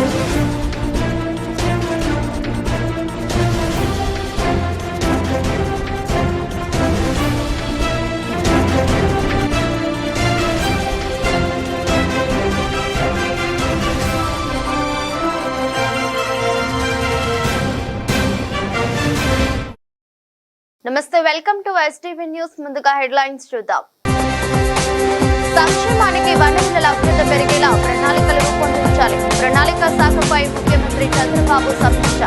నమస్తే, welcome to STV news. ముందుగా headlines చూద్దాం. సంక్షేమానికి వనరుల లభ్యత పెరిగేలా ప్రణాళికలు రూపొందించాలి. ప్రణాళిక శాఖపై ముఖ్యమంత్రి చంద్రబాబు సమీక్ష.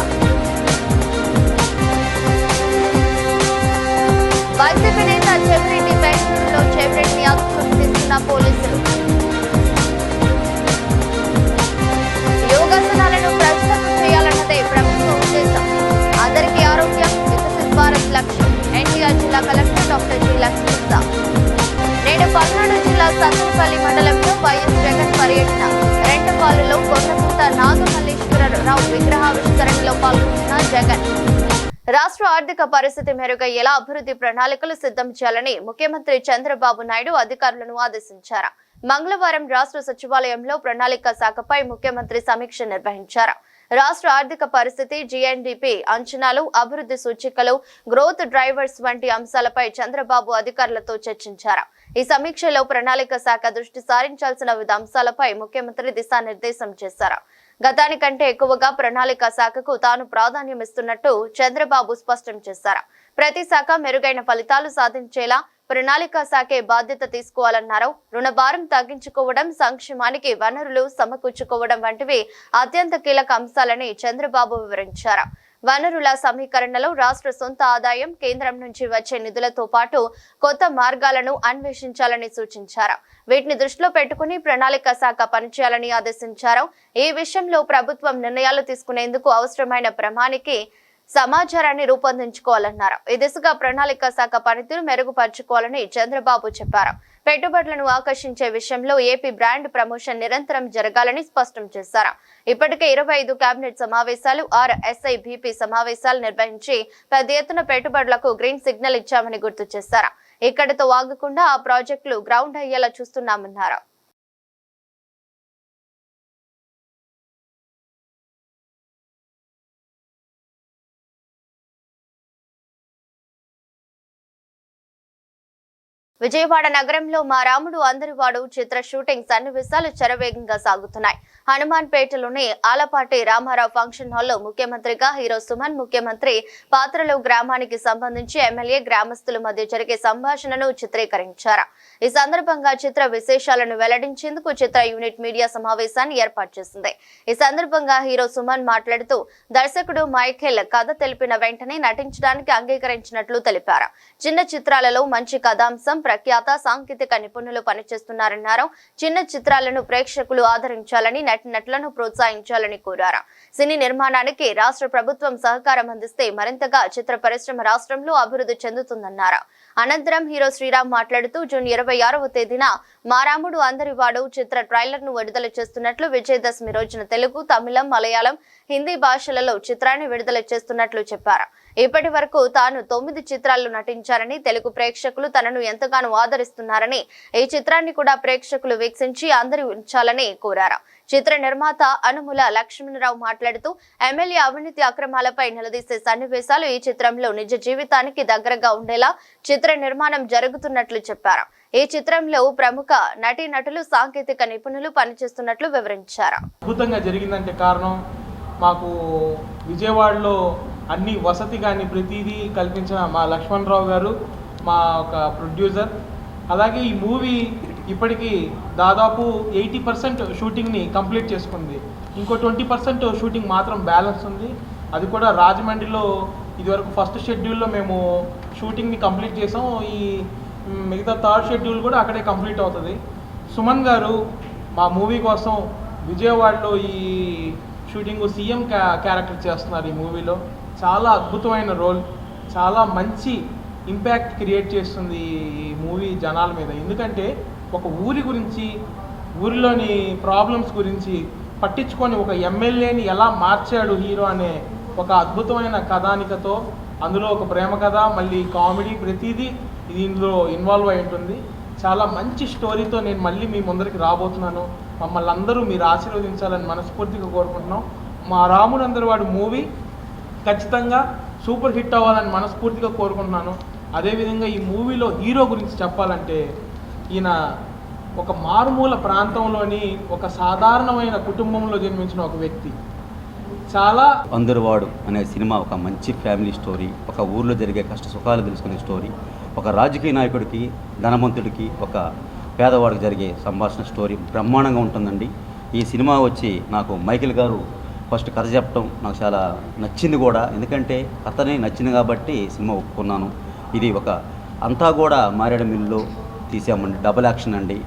వైసీపీ నేత చెవిరెడ్డి బెంగళూరులో చెవిరెడ్డిని అదుపులోకి తీసుకున్న పోలీసులు. యోగాసనాలను ప్రజలకు చేయాలన్నదే ప్రభుత్వ ఉద్దేశం. అందరికీ ఆరోగ్యం వికసిత్ భారత్ లక్ష్యం. ఎన్టీఆర్ జిల్లా కలెక్టర్ డాక్టర్ జి లక్ష్మీసా. నేడు పల్నాడు జిల్లా సత్తెనపల్లి మండలంలో వైఎస్ జగన్ పర్యటన. రెంటపాలులో కొండకుంట నాగమల్లేశ్వరరావు విగ్రహావిష్కరణలో పాల్గొంటున్న జగన్. రాష్ట్ర ఆర్థిక పరిస్థితి మెరుగయ్యేలా అభివృద్ధి ప్రణాళికలు సిద్ధం చేయాలని ముఖ్యమంత్రి చంద్రబాబు నాయుడు అధికారులను ఆదేశించారు. మంగళవారం రాష్ట్ర సచివాలయంలో ప్రణాళిక శాఖపై ముఖ్యమంత్రి సమీక్ష నిర్వహించారు. రాష్ట్ర ఆర్థిక పరిస్థితి, జీఎన్డీపీ అంచనాలు, అభివృద్ధి సూచికలు, గ్రోత్ డ్రైవర్స్ వంటి అంశాలపై చంద్రబాబు అధికారులతో చర్చించారు. ఈ సమీక్షలో ప్రణాళిక శాఖ దృష్టి సారించాల్సిన వివిధ అంశాలపై ముఖ్యమంత్రి దిశానిర్దేశం చేశారు. గతానికంటే ఎక్కువగా ప్రణాళిక శాఖకు తాను ప్రాధాన్యం ఇస్తున్నట్టు చంద్రబాబు స్పష్టం చేశారు. ప్రతి శాఖ మెరుగైన ఫలితాలు సాధించేలా ప్రణాళిక శాఖే బాధ్యత తీసుకోవాలన్నారు. రుణభారం తగ్గించుకోవడం, సంక్షేమానికి వనరులు సమకూర్చుకోవడం వంటివి అత్యంత కీలక అంశాలని చంద్రబాబు వివరించారు. వనరుల సమీకరణలో రాష్ట్ర సొంత ఆదాయం, కేంద్రం నుంచి వచ్చే నిధులతో పాటు కొత్త మార్గాలను అన్వేషించాలని సూచించారు. వీటిని దృష్టిలో పెట్టుకుని ప్రణాళిక శాఖ పనిచేయాలని ఆదేశించారు. ఈ విషయంలో ప్రభుత్వం నిర్ణయాలు తీసుకునేందుకు అవసరమైన ప్రమాణికి సమాచారాన్ని రూపొందించుకోవాలన్నారు. ఈ దిశగా ప్రణాళిక శాఖ పనితీరు మెరుగుపరచుకోవాలని చంద్రబాబు చెప్పారు. పెట్టుబడులను ఆకర్షించే విషయంలో ఏపీ బ్రాండ్ ప్రమోషన్ నిరంతరం జరగాలని స్పష్టం చేశారు. ఇప్పటికే 25 కేబినెట్ సమావేశాలు, 6 SIBP సమావేశాలు నిర్వహించి పెద్ద ఎత్తున పెట్టుబడులకు గ్రీన్ సిగ్నల్ ఇచ్చామని గుర్తు చేశారు. ఇక్కడితో ఆగకుండా ఆ ప్రాజెక్టులు గ్రౌండ్ అయ్యేలా చూస్తున్నామన్నారు. విజయవాడ నగరంలో మా రాముడు అందరివాడు చిత్ర షూటింగ్ సన్నివేశాలు శరవేగంగా సాగుతున్నాయి. హనుమాన్పేటలోని ఆలపాటి రామారావు ఫంక్షన్ హాల్లో ముఖ్యమంత్రిగా హీరో సుమన్ ముఖ్యమంత్రి పాత్రలో గ్రామానికి సంబంధించి ఎమ్మెల్యే గ్రామస్తుల మధ్య జరిగే సంభాషణను చిత్రీకరించారు. ఈ సందర్భంగా చిత్ర విశేషాలను వెల్లడించేందుకు చిత్ర యూనిట్ మీడియా సమావేశాన్ని ఏర్పాటు చేసింది. ఈ సందర్భంగా హీరో సుమన్ మాట్లాడుతూ దర్శకుడు మైఖేల్ కథ తెలిపిన వెంటనే నటించడానికి అంగీకరించినట్లు తెలిపారు. చిన్న చిత్రాలలో మంచి కథాంశం, ప్రఖ్యాత సాంకేతిక నిపుణులు పనిచేస్తున్నారన్నారు. చిన్న చిత్రాలను ప్రేక్షకులు ఆదరించాలని, నటులను ప్రోత్సహించాలని కోరారు. సినీ నిర్మాణానికి రాష్ట్ర ప్రభుత్వం సహకారం అందిస్తే మరింతగా చిత్ర పరిశ్రమ రాష్ట్రంలో అభివృద్ధి చెందుతుందన్నారు. అనంతరం హీరో శ్రీరామ్ మాట్లాడుతూ జూన్ 26వ తేదీన మా రాముడు అందరివాడు చిత్ర ట్రైలర్ ను విడుదల చేస్తున్నట్లు, విజయదశమి రోజున తెలుగు, తమిళం, మలయాళం, హిందీ భాషలలో చిత్రాన్ని విడుదల చేస్తున్నట్లు చెప్పారు. ఇప్పటి వరకు తాను 9 చిత్రాల్లో నటించారని, తెలుగు ప్రేక్షకులు తనను ఎంతగానో ఆదరిస్తున్నారని, ఈ చిత్రాన్ని కూడా ప్రేక్షకులు వీక్షించి అందరూ ఉంచాలని కోరారు. చిత్ర నిర్మాత అనుముల లక్ష్మణరావు మాట్లాడుతూ ఎమ్మెల్యే అవినీతి అక్రమాలపై నిలదీసే సన్నివేశాలు ఈ చిత్రంలో నిజ జీవితానికి దగ్గరగా ఉండేలా చిత్ర నిర్మాణం జరుగుతున్నట్లు చెప్పారు. ఈ చిత్రంలో ప్రముఖ నటీనటులు, సాంకేతిక నిపుణులు పనిచేస్తున్నట్లు వివరించారు. అద్భుతంగా జరిగిందంటే కారణం మాకు విజయవాడలో అన్ని వసతి కానీ ప్రతిదీ కల్పించిన మా లక్ష్మణరావు గారు, మా ఒక ప్రొడ్యూసర్. అలాగే ఈ మూవీ ఇప్పటికీ దాదాపు 80% షూటింగ్ని కంప్లీట్ చేసుకుంది. ఇంకో 20% షూటింగ్ మాత్రం బ్యాలెన్స్ ఉంది. అది కూడా రాజమండ్రిలో ఇదివరకు ఫస్ట్ షెడ్యూల్లో మేము షూటింగ్ని కంప్లీట్ చేసాం. ఈ మిగతా థర్డ్ షెడ్యూల్ కూడా అక్కడే కంప్లీట్ అవుతుంది. సుమన్ గారు మా మూవీ కోసం విజయవాడలో ఈ షూటింగ్ సీఎం క్యారెక్టర్ చేస్తున్నారు. ఈ మూవీలో చాలా అద్భుతమైన రోల్, చాలా మంచి ఇంపాక్ట్ క్రియేట్ చేస్తుంది ఈ మూవీ జనాల మీద. ఎందుకంటే ఒక ఊరి గురించి, ఊరిలోని ప్రాబ్లమ్స్ గురించి పట్టించుకొని ఒక ఎమ్మెల్యేని ఎలా మార్చాడు హీరో అనే ఒక అద్భుతమైన కథానికతో, అందులో ఒక ప్రేమ కథ, మళ్ళీ కామెడీ, ప్రతిదీ ఇది ఇందులో ఇన్వాల్వ్ అయి ఉంటుంది. చాలా మంచి స్టోరీతో నేను మళ్ళీ మీ ముందరికి రాబోతున్నాను. మమ్మల్ని అందరూ మీరు ఆశీర్వదించాలని మనస్ఫూర్తిగా కోరుకుంటున్నాం. మా రాముడందరి వాడు మూవీ ఖచ్చితంగా సూపర్ హిట్ అవ్వాలని మనస్ఫూర్తిగా కోరుకుంటున్నాను. అదేవిధంగా ఈ మూవీలో హీరో గురించి చెప్పాలంటే ఈయన ఒక మారుమూల ప్రాంతంలోని ఒక సాధారణమైన కుటుంబంలో జన్మించిన ఒక వ్యక్తి. చాలా అందరివాడు అనే సినిమా ఒక మంచి ఫ్యామిలీ స్టోరీ, ఒక ఊర్లో జరిగే కష్ట సుఖాలు తెలుసుకునే స్టోరీ, ఒక రాజకీయ నాయకుడికి ధనవంతుడికి ఒక పేదవాడికి జరిగే సంభాషణ స్టోరీ బ్రహ్మాండంగా ఉంటుందండి. ఈ సినిమా వచ్చి నాకు మైకేల్ గారు ఫస్ట్ కథ చెప్పడం నాకు చాలా నచ్చింది కూడా, ఎందుకంటే కథనే నచ్చింది కాబట్టి సినిమా ఒప్పుకున్నాను. ఇది ఒక అంతా కూడా మారేడుమిల్లిలో తీసామండి, డబుల్ యాక్షన్ అండి.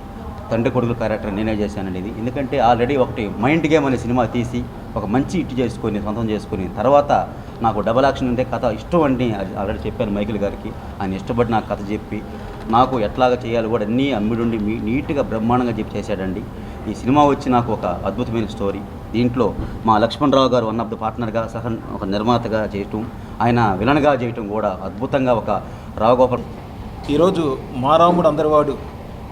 తండ్రి కొడుకుల క్యారెక్టర్ నేనే చేశానండి ఇది. ఎందుకంటే ఆల్రెడీ ఒకటి మైండ్ గేమ్ అనే సినిమా తీసి ఒక మంచి హిట్ చేసుకొని సొంతం చేసుకొని తర్వాత నాకు డబుల్ యాక్షన్ అంటే కథ ఇష్టం అండి ఆల్రెడీ చెప్పాను మైకేల్ గారికి. ఆయన ఇష్టపడి నాకు కథ చెప్పి నాకు ఎట్లాగా చేయాలి కూడా అన్నీ అమ్మిడుండి నీట్గా బ్రహ్మాండంగా చెప్పి చేశాడండి. ఈ సినిమా వచ్చి నాకు ఒక అద్భుతమైన స్టోరీ. దీంట్లో మా లక్ష్మణరావు గారు వన్ ఆఫ్ ద పార్ట్నర్గా ఒక నిర్మాతగా చేయటం, ఆయన విలన్గా చేయటం కూడా అద్భుతంగా ఒక రావుగోపాల్. ఈరోజు మా రాముడు అందరివాడు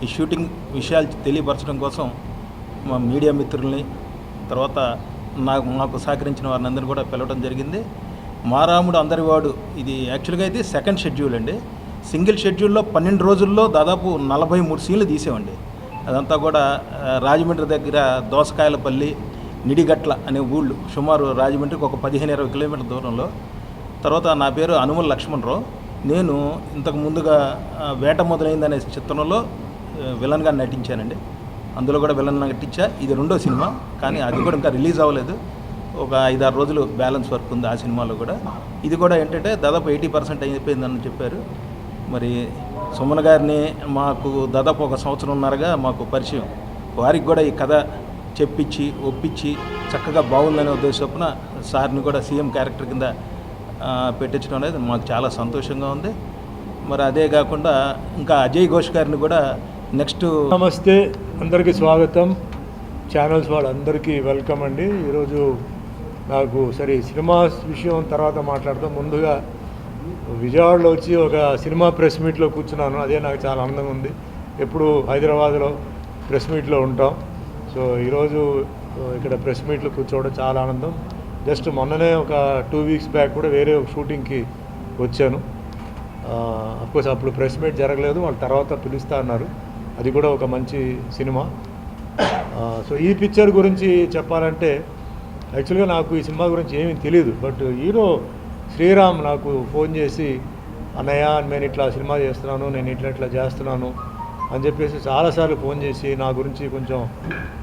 ఈ షూటింగ్ విషయాలు తెలియపరచడం కోసం మా మీడియా మిత్రుల్ని తర్వాత మాకు సహకరించిన వారిని అందరినీ కూడా పిలవడం జరిగింది. మా రాముడు అందరివాడు ఇది యాక్చువల్గా అయితే సెకండ్ షెడ్యూల్ అండి. సింగిల్ షెడ్యూల్లో 12 రోజుల్లో దాదాపు 43 సీన్లు తీసామండి. అదంతా కూడా రాజమండ్రి దగ్గర దోసకాయలపల్లి, నిడిగట్ల అనే ఊళ్ళు, సుమారు రాజమండ్రికి ఒక 15-20 కిలోమీటర్ల దూరంలో. తర్వాత నా పేరు అనుముల లక్ష్మణరావు. నేను ఇంతకు ముందుగా వేట మొదలైందనే చిత్రంలో విలన్గా నటించానండి. అందులో కూడా విలన్ నటించా. ఇది 2వ సినిమా, కానీ అది కూడా ఇంకా రిలీజ్ అవ్వలేదు. ఒక 5-6 రోజులు బ్యాలెన్స్ వర్క్ ఉంది ఆ సినిమాలో కూడా. ఇది కూడా ఏంటంటే దాదాపు 80% అయిపోయిందని చెప్పారు. మరి సుమన్ గారిని మాకు దాదాపు 1 సంవత్సరంన్నరగా మాకు పరిచయం. వారికి కూడా ఈ కథ చెప్పించి ఒప్పించి చక్కగా బాగుందనే ఉద్దేశంన సార్ని కూడా సీఎం క్యారెక్టర్ కింద పెట్టించడం అనేది మాకు చాలా సంతోషంగా ఉంది. మరి అదే కాకుండా ఇంకా అజయ్ ఘోష్ గారిని కూడా నెక్స్ట్. నమస్తే, అందరికీ స్వాగతం. ఛానల్స్ వాళ్ళందరికీ వెల్కమ్ అండి. ఈరోజు నాకు సినిమా విషయం తర్వాత మాట్లాడతాం. ముందుగా విజయవాడలో వచ్చి ఒక సినిమా ప్రెస్ మీట్లో కూర్చున్నాను. అదే నాకు చాలా ఆనందంగా ఉంది. ఎప్పుడు హైదరాబాద్లో ప్రెస్ మీట్లో ఉంటాం. సో ఈరోజు ఇక్కడ ప్రెస్ మీట్లో కూర్చోవడం చాలా ఆనందం. జస్ట్ మొన్ననే ఒక 2 వీక్స్ బ్యాక్ కూడా వేరే ఒక షూటింగ్కి వచ్చాను. అఫ్కోర్స్ అప్పుడు ప్రెస్ మీట్ జరగలేదు, వాళ్ళు తర్వాత పిలుస్తా అన్నారు. అది కూడా ఒక మంచి సినిమా. సో ఈ పిక్చర్ గురించి చెప్పాలంటే యాక్చువల్గా నాకు ఈ సినిమా గురించి ఏమీ తెలియదు. బట్ హీరో శ్రీరామ్ నాకు ఫోన్ చేసి, అన్నయ్య నేను ఇట్లా సినిమా చేస్తున్నాను, నేను ఇట్లా చేస్తున్నాను అని చెప్పేసి చాలాసార్లు ఫోన్ చేసి నా గురించి కొంచెం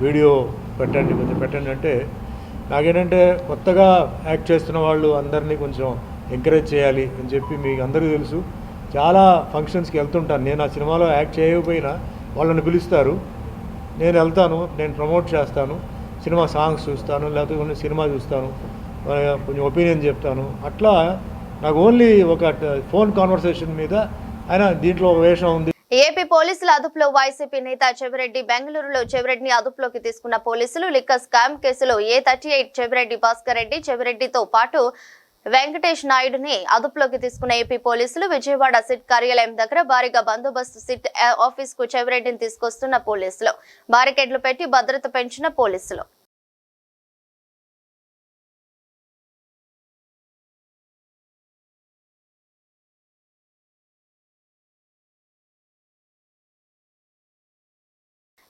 వీడియో పెట్టండి అంటే, నాకేంటంటే కొత్తగా యాక్ట్ చేస్తున్న వాళ్ళు అందరినీ కొంచెం ఎంకరేజ్ చేయాలి అని చెప్పి, మీకు అందరికీ తెలుసు చాలా ఫంక్షన్స్కి వెళ్తుంటాను. నేను ఆ సినిమాలో యాక్ట్ చేయకపోయినా వాళ్ళని పిలుస్తారు, నేను వెళ్తాను, నేను ప్రమోట్ చేస్తాను, సినిమా సాంగ్స్ చూస్తాను, లేకపోతే కొన్ని సినిమా చూస్తాను, కొంచెం ఒపీనియన్ చెప్తాను. అట్లా నాకు ఓన్లీ ఒక ఫోన్ కాన్వర్సేషన్ మీద ఆయన దీంట్లో ఒక వేషం ఉంది. ఏపీ పోలీసుల అదుపులో వైసీపీ నేత చెవిరెడ్డి. బెంగళూరులో చెవిరెడ్డిని అదుపులోకి తీసుకున్న పోలీసులు లిక్కర్ స్కామ్ కేసులో A38 చెవిరెడ్డి భాస్కర్ రెడ్డి, చెవిరెడ్డితో పాటు వెంకటేష్ నాయుడుని అదుపులోకి తీసుకున్న ఏపీ పోలీసులు విజయవాడ సిట్ కార్యాలయం దగ్గర భారీగా బందోబస్తు సిట్ ఆఫీస్ కు చెవిరెడ్డిని తీసుకొస్తున్న పోలీసులు బారికేడ్లు పెట్టి భద్రత పెంచిన పోలీసులు.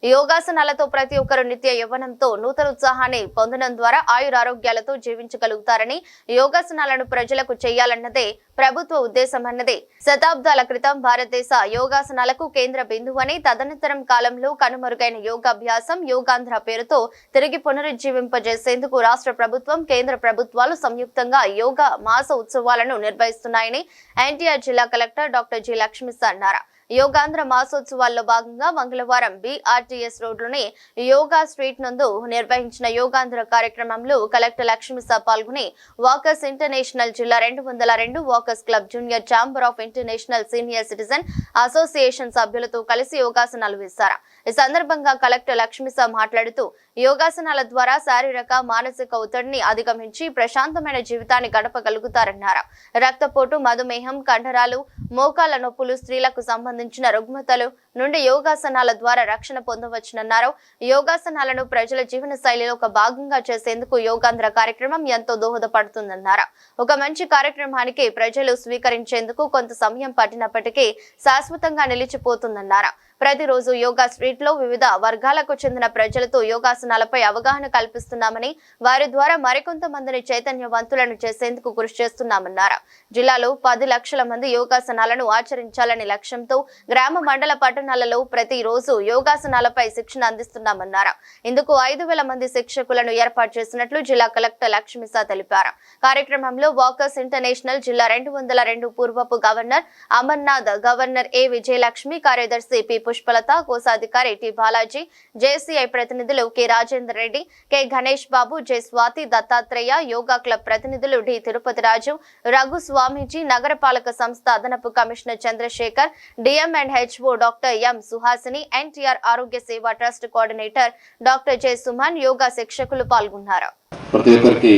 యోగాసనాలతో ప్రతి ఒక్కరు నిత్య యవ్వనంతో నూతన ఉత్సాహాన్ని పొందడం ద్వారా ఆయురారోగ్యాలతో జీవించగలుగుతారని, యోగాసనాలను ప్రజలకు చేయాలన్నదే ప్రభుత్వ ఉద్దేశమన్నదే శతాబ్దాల క్రితం భారతదేశ యోగాసనాలకు కేంద్ర బిందువని, తదనంతరం కాలంలో కనుమరుగైన యోగాభ్యాసం యోగాంధ్ర పేరుతో తిరిగి పునరుజ్జీవింపజేసేందుకు రాష్ట్ర ప్రభుత్వం, కేంద్ర ప్రభుత్వాలు సంయుక్తంగా యోగా మాస ఉత్సవాలను నిర్వహిస్తున్నాయని ఎన్టీఆర్ జిల్లా కలెక్టర్ డాక్టర్ జి లక్ష్మీస అన్నారు. యోగాంధ్ర మాసోత్సవాల్లో భాగంగా మంగళవారం BRTS రోడ్లోని యోగా స్ట్రీట్ నందు నిర్వహించిన యోగాంధ్ర కార్యక్రమంలో కలెక్టర్ లక్ష్మీస పాల్గొని వాకర్స్ ఇంటర్నేషనల్ జిల్లా 202 walkers club, junior chamber of international senior citizen association సభ్యులతో కలిసి యోగాసనాలు వేశారు. ఈ సందర్భంగా కలెక్టర్ లక్ష్మీస మాట్లాడుతూ, యోగాసనాల ద్వారా శారీరక మానసిక ఒత్తిడిని అధిగమించి ప్రశాంతమైన జీవితాన్ని గడపగలుగుతారన్నారు. రక్తపోటు, మధుమేహం, కండరాలు, మోకాళ్ల నొప్పులు, స్త్రీలకు సంబంధించిన రుగ్మతలు నుండి యోగాసనాల ద్వారా రక్షణ పొందవచ్చునన్నారు. యోగాసనాలను ప్రజల జీవన శైలిలో ఒక భాగంగా చేసేందుకు యోగాంధ్ర కార్యక్రమం ఎంతో దోహదపడుతుందన్నారు. ఒక మంచి కార్యక్రమానికి ప్రజలు స్వీకరించేందుకు కొంత సమయం పట్టినప్పటికీ శాశ్వతంగా నిలిచిపోతుందన్నారు. ప్రతిరోజు యోగా స్ట్రీట్ లో వివిధ వర్గాలకు చెందిన ప్రజలతో యోగాసనాలపై అవగాహన కల్పిస్తున్నామని, వారి ద్వారా మరికొంతమందిని చైతన్యవంతులను చేసేందుకు కృషి చేస్తున్నామన్నారు. జిల్లాలో 10 లక్షల మంది యోగాసనాలను ఆచరించాలనే లక్ష్యంతో గ్రామ, మండల, పట్టణాలలో ప్రతిరోజు యోగాసనాలపై శిక్షణ అందిస్తున్నామన్నారు. ఇందుకు 5,000 మంది శిక్షకులను ఏర్పాటు చేసినట్లు జిల్లా కలెక్టర్ లక్ష్మీసా తెలిపారు. కార్యక్రమంలో వాకర్స్ ఇంటర్నేషనల్ జిల్లా 202 పూర్వపు governor Amarnath, governor A Vijayalakshmi, కార్యదర్శి పి పుష్పలత, కోశాధికారి టి బాలాజీ, జేసీఐ ప్రతినిధులు K Rajender Reddy, K Ganesh Babu, J Swathi, Dattatreya, yoga club ప్రతినిధులు డి తిరుపతి రాజు, రఘు స్వామీజీ, నగరపాలక సంస్థ అదనపు commissioner Chandrashekar, DM and HO doctor M Suhasini, NTR Arogya Seva trust coordinator doctor J Suman, yoga శిక్షకులు పాల్గొన్నారు. ప్రతి ఒక్కరికి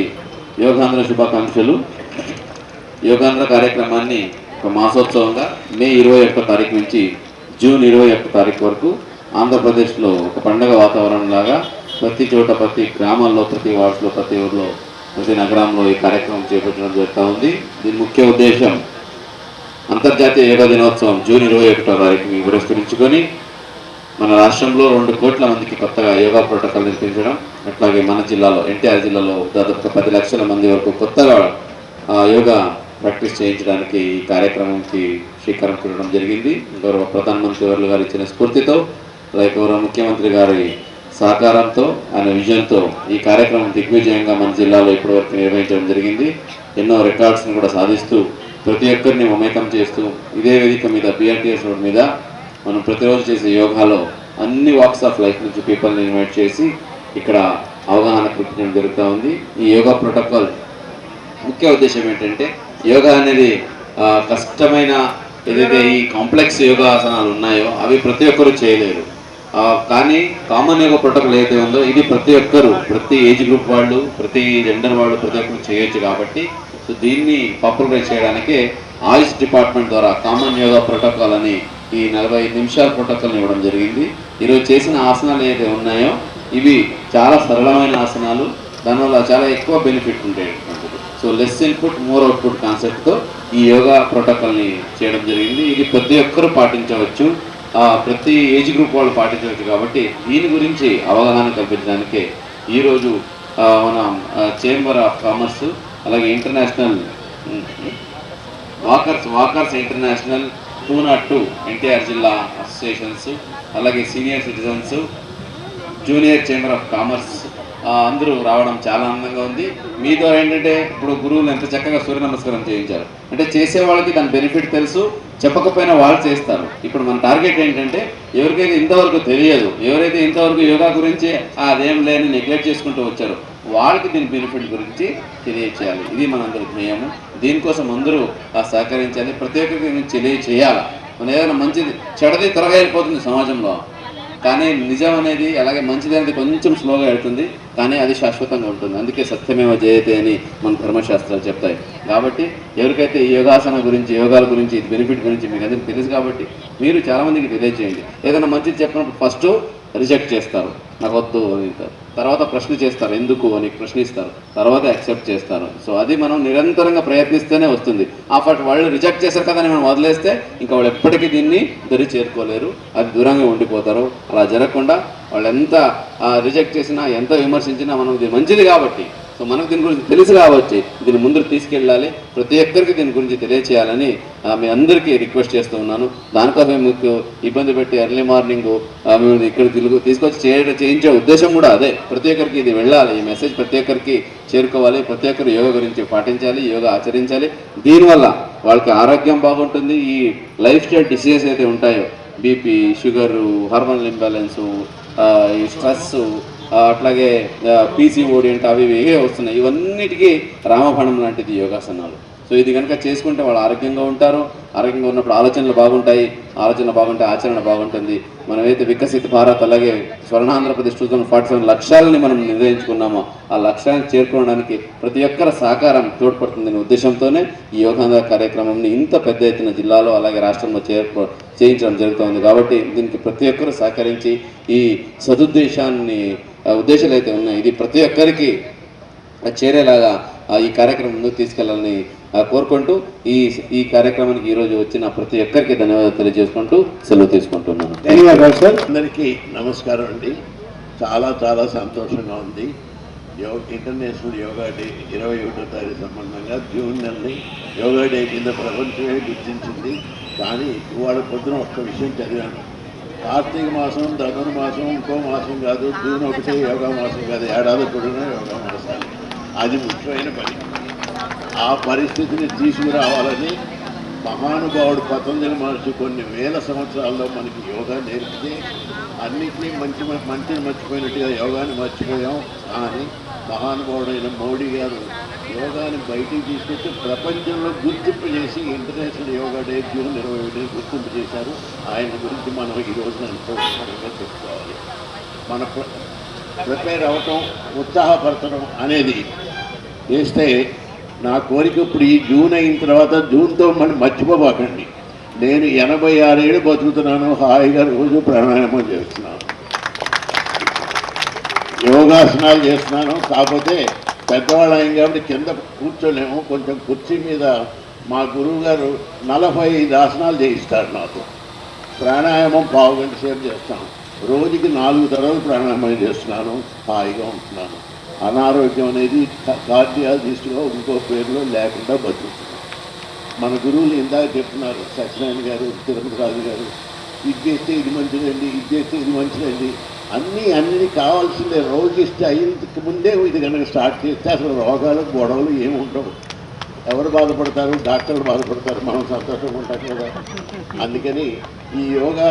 యోగాంధ్ర శుభాకాంక్షలు. యోగాంధ్ర కార్యక్రమాన్ని ఒక మాసోత్సవంగా మే 21 తారీఖు నుంచి జూన్ 21 తారీఖు వరకు ఆంధ్రప్రదేశ్లో ఒక పండుగ వాతావరణం లాగా ప్రతి చోట, ప్రతి గ్రామాల్లో, ప్రతి వార్డ్స్లో, ప్రతి ఊర్లో, ప్రతి నగరంలో ఈ కార్యక్రమం చేపట్టడం జరుగుతూ ఉంది. దీని ముఖ్య ఉద్దేశం అంతర్జాతీయ యోగా దినోత్సవం జూన్ 21 తారీఖుని పురస్కరించుకొని మన రాష్ట్రంలో 2 కోట్ల మందికి కొత్తగా యోగా ప్రోటోకాల్ నిర్మించడం, అట్లాగే మన జిల్లాలో, ఎన్టీఆర్ జిల్లాలో దాదాపు 10 లక్షల మంది వరకు కొత్తగా యోగా ప్రాక్టీస్ చేయించడానికి ఈ కార్యక్రమంకి శ్రీకారం చుట్టడం జరిగింది. గౌరవ ప్రధానమంత్రి వర్యులు గారు ఇచ్చిన స్ఫూర్తితో, అలాగే గౌరవ ముఖ్యమంత్రి గారి సహకారంతో, ఆయన విజన్తో ఈ కార్యక్రమం దిగ్విజయంగా మన జిల్లాలో ఇప్పటివరకు నిర్వహించడం జరిగింది. ఎన్నో రికార్డ్స్ని కూడా సాధిస్తూ, ప్రతి ఒక్కరిని మమేకం చేస్తూ, ఇదే వేదిక మీద బిఆర్టీఎస్ రోడ్ మీద మనం ప్రతిరోజు చేసే యోగాలో అన్ని వాక్స్ ఆఫ్ లైఫ్ నుంచి పీపుల్ని ఇన్వైట్ చేసి ఇక్కడ అవగాహన కల్పించడం జరుగుతూ ఉంది. ఈ యోగా ప్రోటోకాల్ ముఖ్య ఉద్దేశం ఏంటంటే, యోగా అనేది కష్టమైన ఏదైతే ఈ కాంప్లెక్స్ యోగాసనాలు ఉన్నాయో అవి ప్రతి ఒక్కరు చేయలేరు. కానీ కామన్ యోగా ప్రోటోకాల్ ఏదైతే ఉందో ఇది ప్రతి ఒక్కరు, ప్రతి ఏజ్ గ్రూప్ వాళ్ళు, ప్రతి జెండర్ వాళ్ళు ప్రతి ఒక్కరు చేయొచ్చు. కాబట్టి సో దీన్ని పాపులరైజ్ చేయడానికే ఆయుష్ డిపార్ట్మెంట్ ద్వారా కామన్ యోగా ప్రోటోకాల్ అని ఈ 45 నిమిషాల ప్రోటోకాల్ని ఇవ్వడం జరిగింది. ఈరోజు చేసిన ఆసనాలు ఏదైతే ఉన్నాయో ఇవి చాలా సరళమైన ఆసనాలు, దానివల్ల చాలా ఎక్కువ బెనిఫిట్ ఉంటాయి. So less input more output కాన్సెప్ట్తో ఈ యోగా ప్రోటోకాల్ని చేయడం జరిగింది. ఇది ప్రతి ఒక్కరూ పాటించవచ్చు, ప్రతి ఏజ్ గ్రూప్ వాళ్ళు పాటించవచ్చు. కాబట్టి దీని గురించి అవగాహన కల్పించడానికే ఈరోజు మన చేంబర్ ఆఫ్ కామర్స్, అలాగే international walkers international, Poona 2 NTR జిల్లా అసోసియేషన్స్, అలాగే senior citizens, junior chamber of commerce అందరూ రావడం చాలా ఆనందంగా ఉంది. మీ ద్వారా ఏంటంటే ఇప్పుడు గురువులు ఎంత చక్కగా సూర్య నమస్కారం చేయించారు అంటే చేసే వాళ్ళకి దాని బెనిఫిట్ తెలుసు, చెప్పకపోయినా వాళ్ళు చేస్తారు. ఇప్పుడు మన టార్గెట్ ఏంటంటే ఎవరికైతే ఇంతవరకు తెలియదు, ఎవరైతే ఇంతవరకు యోగా గురించి అదేం లేని నెగ్లెక్ట్ చేసుకుంటూ వచ్చారో వాళ్ళకి దీని బెనిఫిట్ గురించి తెలియచేయాలి. ఇది మనందరి ధ్యేయము. దీనికోసం అందరూ సహకరించాలి, ప్రతి ఒక్కరికి తెలియచేయాలి. మన ఏదైనా మంచిది చెడది త్వరగా వెళ్ళిపోతుంది సమాజంలో, కానీ నిజం అనేది అలాగే మంచిది అనేది కొంచెం స్లోగా వెళ్తుంది, కానీ అది శాశ్వతంగా ఉంటుంది. అందుకే సత్యమేవ జయతే అని మన ధర్మశాస్త్రాలు చెప్తాయి. కాబట్టి ఎవరికైతే ఈ యోగాసన గురించి, యోగాల గురించి, బెనిఫిట్ గురించి మీకు అందరికీ తెలుసు కాబట్టి మీరు చాలామందికి తెలియజేయండి. ఏదైనా మంచిది చెప్పినప్పుడు ఫస్ట్ రిజెక్ట్ చేస్తారు, నాకు వద్దు అని, తర్వాత ప్రశ్న చేస్తారు, ఎందుకు అని ప్రశ్నిస్తారు, తర్వాత యాక్సెప్ట్ చేస్తారు. సో అది మనం నిరంతరంగా ప్రయత్నిస్తేనే వస్తుంది. ఫస్ట్ వాళ్ళు రిజెక్ట్ చేశారు కదా అని మనం వదిలేస్తే ఇంకా వాళ్ళు ఎప్పటికీ దీన్ని దరి చేరుకోలేరు, అది దూరంగా ఉండిపోతారు. అలా జరగకుండా వాళ్ళు ఎంత రిజెక్ట్ చేసినా, ఎంత విమర్శించినా మనం ఇది మంచిది కాబట్టి, సో మనకు దీని గురించి తెలుసు కాబట్టి దీన్ని ముందుకు తీసుకెళ్ళాలి, ప్రతి ఒక్కరికి దీని గురించి తెలియచేయాలని మీ అందరికీ రిక్వెస్ట్ చేస్తూ ఉన్నాను. దానికోసమే మీకు ఇబ్బంది పెట్టి ఎర్లీ మార్నింగ్ మేము ఇక్కడ తీసుకొచ్చి చేయించే ఉద్దేశం కూడా అదే. ప్రతి ఒక్కరికి ఇది వెళ్ళాలి, ఈ మెసేజ్ ప్రతి ఒక్కరికి చేరుకోవాలి, ప్రతి ఒక్కరు యోగా గురించి పాటించాలి, యోగా ఆచరించాలి. దీనివల్ల వాళ్ళకి ఆరోగ్యం బాగుంటుంది. ఈ లైఫ్ స్టైల్ డిసీజెస్ అయితే ఉంటాయో, బీపీ, షుగరు, హార్మోనల్ ఇంబ్యాలెన్సు, ఈ స్ట్రెస్, అట్లాగే పీసీఓడి అంటే అవి ఇవే వస్తున్నాయి. ఇవన్నిటికీ రామబాణం లాంటిది యోగాసనాలు. సో ఇది కనుక చేసుకుంటే వాళ్ళు ఆరోగ్యంగా ఉంటారు. ఆరోగ్యంగా ఉన్నప్పుడు ఆలోచనలు బాగుంటాయి, ఆలోచనలు బాగుంటే ఆచరణ బాగుంటుంది. మనమైతే వికసిత భారత్ అలాగే స్వర్ణాంధ్రప్రదేశ్ 2047 లక్ష్యాలని మనం నిర్ణయించుకున్నామో ఆ లక్ష్యాన్ని చేరుకోవడానికి ప్రతి ఒక్కరి సహకారం తోడ్పడుతుందనే ఉద్దేశంతోనే ఈ యోగాంధ్ర కార్యక్రమంని ఇంత పెద్ద ఎత్తున జిల్లాలో అలాగే రాష్ట్రంలో చేయించడం జరుగుతుంది. కాబట్టి దీనికి ప్రతి ఒక్కరు సహకరించి ఈ ఉద్దేశాలు అయితే ఉన్నాయి ఇది ప్రతి ఒక్కరికి చేరేలాగా ఈ కార్యక్రమం ముందుకు తీసుకెళ్లాలని కోరుకుంటూ ఈ కార్యక్రమానికి ఈరోజు వచ్చిన ప్రతి ఒక్కరికి ధన్యవాదాలు తెలియజేసుకుంటూ సెలవు తీసుకుంటున్నాను. ధన్యవాదాలు సార్. అందరికీ నమస్కారం అండి. చాలా చాలా సంతోషంగా ఉంది. ఇంటర్నేషనల్ యోగా డే 21వ తారీఖు సంబంధంగా జూన్ నెలని యోగా డే కింద ప్రపంచమే గుర్తించింది. కానీ ఇవాళ పొద్దున ఒక్క విషయం చదివాను. కార్తీక మాసం, ధనుర్మాసం ఇంకో మాసం కాదు, జూన్ 1 యోగా మాసం కాదు, ఏడాది పొడిగిన యోగా మాసాలు. అది ముఖ్యమైన పని. ఆ పరిస్థితిని తీసుకురావాలని మహానుభావుడు పతంజలి మహర్షి కొన్ని వేల సంవత్సరాల్లో మనకి యోగా నేర్పితే అన్నింటినీ మంచిని మర్చిపోయినట్టుగా యోగాన్ని మర్చిపోయాం. కానీ మహానుభావుడైన మోడీ గారు యోగాని బయటికి తీసుకొచ్చి ప్రపంచంలో గుర్తింపు చేసి ఇంటర్నేషనల్ యోగా డే జూన్ 21 గుర్తింపు చేశారు. ఆయన గురించి మనం ఈ రోజున ఎంతో వివరంగా చెప్పుకోవాలి. మన ప్రిపేర్ అవ్వటం, ఉత్సాహపరచడం అనేది చేస్తే నా కోరిక ఇప్పుడు ఈ జూన్ అయిన తర్వాత జూన్తో మనం మర్చిపోబాకండి. నేను 86 ఏళ్ళు బతుకుతున్నాను, హాయిగా రోజు ప్రాణాయామం చేస్తున్నాను, యోగాసనాలు చేస్తున్నాను. కాకపోతే పెద్దవాళ్ళు అయింది కాబట్టి కింద కూర్చోలేము. కొంచెం కుర్చీ మీద మా గురువు గారు 45 ఆసనాలు చేయిస్తారు నాతో. ప్రాణాయామం పావు గంట సేపు చేస్తాను. రోజుకి 4 తరాలు ప్రాణాయామం చేస్తున్నాను, హాయిగా ఉంటున్నాను. అనారోగ్యం అనేది కార్డియాలజిస్టుగా ఇంకో పేరులో లేకుండా బతుకుతున్నాను. మన గురువులు ఇందాక చెప్తున్నారు, సత్యనారాయణ గారు, తిరుపతి రాజు గారు, ఇది చేస్తే ఇది మంచిదండి, ఇది చేస్తే ఇది మంచిదండి, అన్నీ కావాల్సిందే. రోగిస్తే అయ్యేందుకు ముందే ఇది కనుక స్టార్ట్ చేస్తే అసలు రోగాలు గొడవలు ఏమి ఉండవు. ఎవరు బాధపడతారు? డాక్టర్లు బాధపడతారు, మనం సంతోషంగా ఉంటాం కదా. అందుకని ఈ యోగా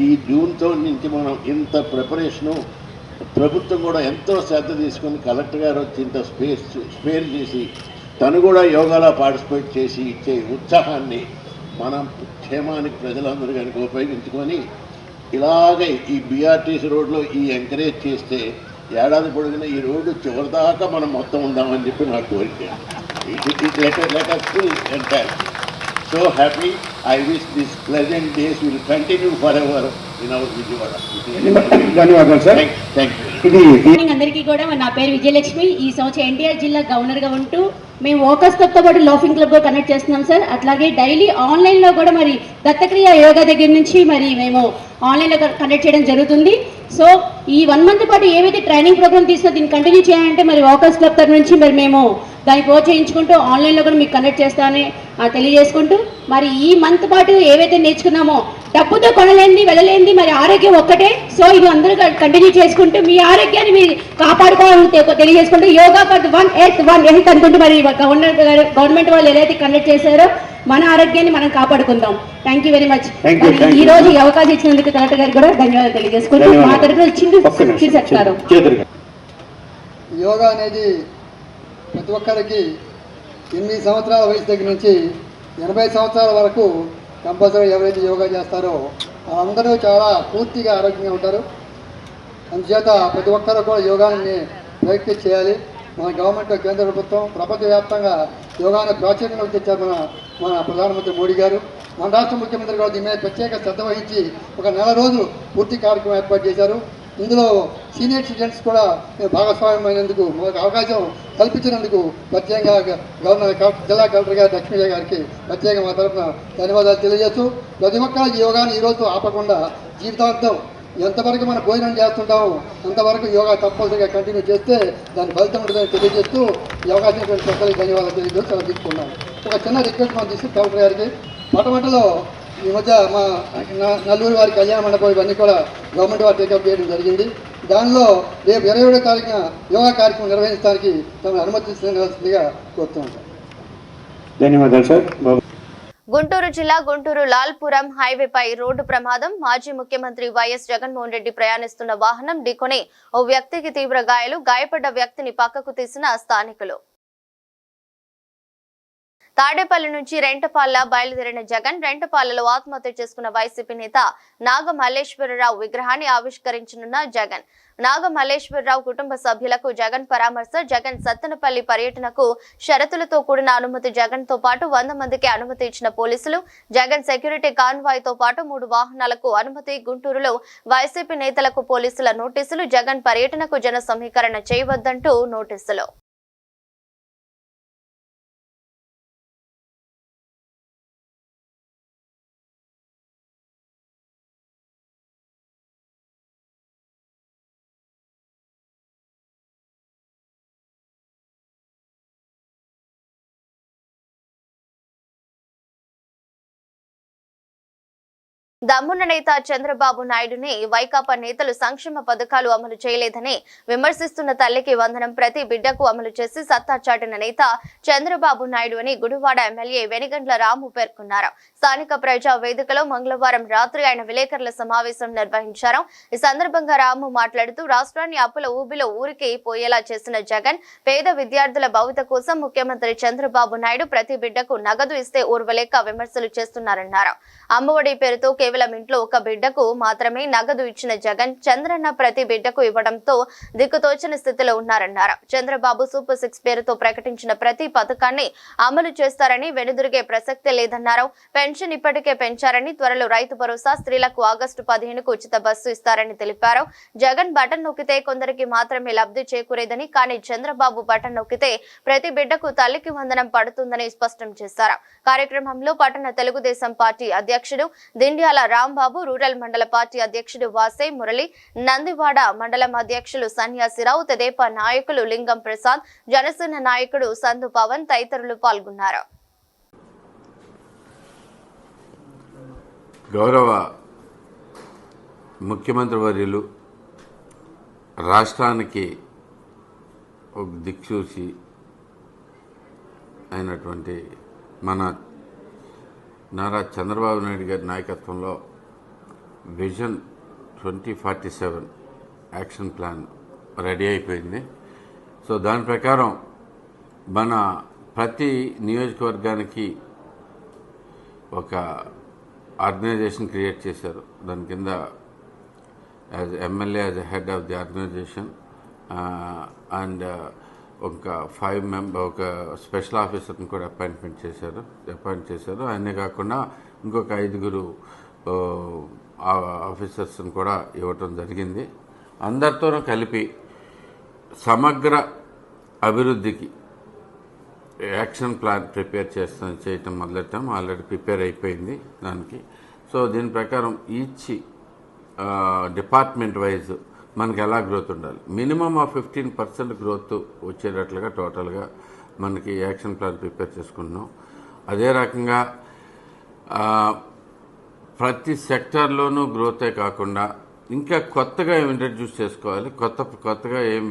ఈ జూన్తో నుంచి మనం ఇంత ప్రిపరేషను, ప్రభుత్వం కూడా ఎంతో శ్రద్ధ తీసుకొని కలెక్టర్ గారు వచ్చి ఇంత స్పేర్ చేసి తను కూడా యోగాలో పార్టిసిపేట్ చేసి ఇచ్చే ఉత్సాహాన్ని మనం క్షేమానికి ప్రజలందరూ కనుక ఉపయోగించుకొని ఇలాగే ఈ బీఆర్టీసీ రోడ్లో ఎంకరేజ్ చేస్తే ఏడాది పొడిగిన ఈ రోడ్డు చివరిదాకా మనం మొత్తం ఉందామని చెప్పి నాకు కోరిక. So happy. I wish these pleasant days will continue forever in our Vijayawada. ధన్యవాదాలు సార్. Thank you. అందరికీ కూడా నా పేరు విజయలక్ష్మి. ఈ సంవత్సరం ఎన్టీఆర్ జిల్లా గవర్నర్గా ఉంటూ మేము వోకస్ క్లబ్తో పాటు లాఫింగ్ క్లబ్ కూడా కండక్ట్ చేస్తున్నాం సార్. అట్లాగే డైలీ ఆన్లైన్లో కూడా మరి దత్తక్రియ యోగా దగ్గర నుంచి మరి మేము ఆన్లైన్లో కండక్ట్ చేయడం జరుగుతుంది. సో ఈ 1 మంత్ పాటు ఏవైతే ట్రైనింగ్ ప్రోగ్రామ్ తీసుకున్నా దీన్ని కంటిన్యూ చేయాలంటే మరి వోకస్ క్లబ్ తరఫు నుంచి మరి మేము దాన్ని ప్రోత్సహించుకుంటూ ఆన్లైన్లో కూడా మీకు కండక్ట్ చేస్తామని తెలియజేసుకుంటూ మరి ఈ మంత్ పాటు ఏవైతే నేర్చుకున్నామో డబ్బుతో కొనలేంది వెళ్ళలేంది మరి ఆరోగ్యం ఒక్కటే. సో ఇది అందరూ కంటిన్యూ చేసుకుంటూ మీ ఆరోగ్యాన్ని మీరు కాపాడుకోవాలని తెలియజేసుకుంటూ యోగా ఫర్ 1 హెల్త్ అనుకుంటూ మరి గవర్నమెంట్ వాళ్ళు ఏదైతే కండక్ట్ చేశారో మన ఆరోగ్యాన్ని మనం కాపాడుకుందాం. Thank you very much. ఈ రోజు ఈ అవకాశం ఇచ్చినందుకు కలెక్టర్ గారికి కూడా ధన్యవాదాలు తెలియజేసుకుంటూ మా తరఫున చిన్న చెప్తారు. యోగా అనేది ప్రతి ఒక్కరికి 8 సంవత్సరాల వయసు దగ్గర నుంచి 80 సంవత్సరాల వరకు కంపల్సరీ ఎవరైతే యోగా చేస్తారో అందరూ చాలా పూర్తిగా ఆరోగ్యంగా ఉంటారు. అందుచేత ప్రతి ఒక్కరూ కూడా యోగాని ప్రాక్టీస్ చేయాలి. మన గవర్నమెంట్, కేంద్ర ప్రభుత్వం ప్రపంచవ్యాప్తంగా యోగాను ప్రాచుర్యంలోకి తెచ్చారు మన ప్రధానమంత్రి మోడీ గారు. మన రాష్ట్ర ముఖ్యమంత్రి కూడా దీని మీద ప్రత్యేక శ్రద్ధ వహించి ఒక 4 రోజులు పూర్తి కార్యక్రమం ఏర్పాటు చేశారు. ఇందులో సీనియర్ సిటిజన్స్ కూడా భాగస్వామ్యమైనందుకు మనకు అవకాశం కల్పించినందుకు ప్రత్యేకంగా గవర్నర్, జిల్లా కలెక్టర్ గారు లక్ష్మీజ గారికి ప్రత్యేక మా తరఫున ధన్యవాదాలు తెలియజేస్తూ ప్రతి ఒక్కరు ఈ యోగాని ఈరోజు ఆపకుండా జీవితాంతం ఎంతవరకు మనం భోజనం చేస్తుంటామో అంతవరకు యోగా తప్పనిసరిగా కంటిన్యూ చేస్తే దాని ఫలితం ఉంటుందని తెలియజేస్తూ ఈ అవకాశం పెద్దలకి ధన్యవాదాలు తెలియజేస్తూ సెలవు తీసుకున్నాను. ఒక చిన్న రిక్వెస్ట్ మనం తీసుకు కలెక్టర్ గారికి, మొట్టమొదటిలో ఈ మధ్య మా నల్లూరు వారి కళ్యాణ మండపం ఇవన్నీ కూడా గవర్నమెంట్ వారు టేకప్ చేయడం జరిగింది. దానిలో రేపు 27వ తారీఖున యోగా కార్యక్రమం నిర్వహించడానికి తమను అనుమతిస్తుందిగా కోరుతున్నాం. ధన్యవాదాలు సార్. గుంటూరు జిల్లా గుంటూరు లాల్పురం హైవేపై రోడ్డు ప్రమాదం. మాజీ ముఖ్యమంత్రి వైఎస్ జగన్మోహన్ రెడ్డి ప్రయాణిస్తున్న వాహనం ఢీకొని ఓ వ్యక్తికి తీవ్ర గాయాలు. గాయపడ్డ వ్యక్తిని పక్కకు తీసిన స్థానికులు. తాడేపల్లి నుంచి రెంటపాల్ల బయలుదేరిన జగన్ రెంటపాల్లలో ఆత్మహత్య చేసుకున్న వైసీపీ నేత నాగ మల్లేశ్వరరావు విగ్రహాన్ని ఆవిష్కరించనున్న జగన్. నాగ మల్లేశ్వరరావు కుటుంబ సభ్యులకు జగన్ పరామర్శ. జగన్ సత్తెనపల్లి పర్యటనకు షరతులతో కూడిన అనుమతి. జగన్ తో పాటు 100 మందికి అనుమతి ఇచ్చిన పోలీసులు. జగన్ సెక్యూరిటీ కాన్వాయ్ తో పాటు 3 వాహనాలకు అనుమతి. గుంటూరులో వైసీపీ నేతలకు పోలీసుల నోటీసులు. జగన్ పర్యటనకు జన సమీకరణ చేయవద్దంటూ నోటీసులు. దమ్మున్న నేత చంద్రబాబు నాయుడుని వైకాపా నేతలు సంక్షేమ పథకాలు అమలు చేయలేదని విమర్శిస్తున్న తల్లికి వందనం ప్రతి బిడ్డకు అమలు చేసి సత్తా చాటిన నేత చంద్రబాబు నాయుడు అని గుడివాడ ఎమ్మెల్యే వెనిగండ్ల రాము పేర్కొన్నారు. స్థానిక ప్రజా వేదికలో మంగళవారం రాత్రి ఆయన విలేకరుల సమావేశం నిర్వహించారు. ఈ సందర్భంగా రాము మాట్లాడుతూ రాష్ట్రాన్ని అప్పుల ఊబిలో ఊరికి పోయేలా చేసిన జగన్ పేద విద్యార్థుల భవిత కోసం ముఖ్యమంత్రి చంద్రబాబు నాయుడు ప్రతి బిడ్డకు నగదు ఇస్తే ఊర్వలేక విమర్శలు చేస్తున్నారన్నారు. అమ్మఒడి పేరుతో కేవలం ఇంట్లో ఒక బిడ్డకు మాత్రమే నగదు ఇచ్చిన జగన్ చంద్రన్న ప్రతి బిడ్డకు ఇవ్వడంతో దిక్కుతోచని స్థితిలో ఉన్నారన్నారు. చంద్రబాబు సూపర్ 6 పేరుతో ప్రకటించిన ప్రతి పథకాన్ని అమలు చేస్తారని వెనుదిరిగే ప్రసక్తే లేదన్నారు. పెన్షన్ ఇప్పటికే పెంచారని, త్వరలో రైతు భరోసా, స్త్రీలకు ఆగస్టు 15కు ఉచిత బస్సు ఇస్తారని తెలిపారు. జగన్ బటన్ నొక్కితే కొందరికి మాత్రమే లబ్ధి చేకూరేదని, కానీ చంద్రబాబు బటన్ నొక్కితే ప్రతి బిడ్డకు తల్లికి వందనం పడుతుందని స్పష్టం చేశారు. కార్యక్రమంలో పట్టణ తెలుగుదేశం పార్టీ అధ్యక్షుడు దిండ్యాల రాంబాబు, రూరల్ మండల పార్టీ అధ్యక్షుడు వాసే మురళి, నందివాడ మండలం అధ్యక్షులు సన్యాసిరావు, తెదేపా నాయకులు లింగం ప్రసాద్, జనసేన నాయకుడు సందు పవన్ తదితరులు పాల్గొన్నారు. గౌరవ ముఖ్యమంత్రి వర్యులు రాష్ట్రానికి ఒక దిక్సూచి అయినటువంటి మన నారా చంద్రబాబు నాయుడు గారి నాయకత్వంలో విజన్ 2047 యాక్షన్ ప్లాన్ రెడీ అయిపోయింది. సో దాని ప్రకారం మన ప్రతి నియోజకవర్గానికి ఒక ఆర్గనైజేషన్ క్రియేట్ చేశారు. దాని కింద as MLA as head of the organisation and ఒక 5 మెంబర్ ఒక స్పెషల్ ఆఫీసర్ని కూడా అపాయింట్ చేశారు. ఆయనే కాకుండా ఇంకొక 5 ఆఫీసర్స్ని కూడా ఇవ్వటం జరిగింది. అందరితోనూ కలిపి సమగ్ర అభివృద్ధికి యాక్షన్ ప్లాన్ ప్రిపేర్ చేయటం మొదలెట్టాం. ఆల్రెడీ ప్రిపేర్ అయిపోయింది దానికి. సో దీని ప్రకారం ఈచ్ డిపార్ట్మెంట్ వైజ్ మనకి ఎలా గ్రోత్ ఉండాలి, మినిమం ఆఫ్ 15% గ్రోత్ వచ్చేటట్లుగా టోటల్గా మనకి యాక్షన్ ప్లాన్ ప్రిపేర్ చేసుకుంటున్నాం. అదే రకంగా ప్రతి సెక్టార్లోనూ గ్రోతే కాకుండా ఇంకా కొత్తగా ఏం ఇంట్రడ్యూస్ చేసుకోవాలి, కొత్తగా ఏం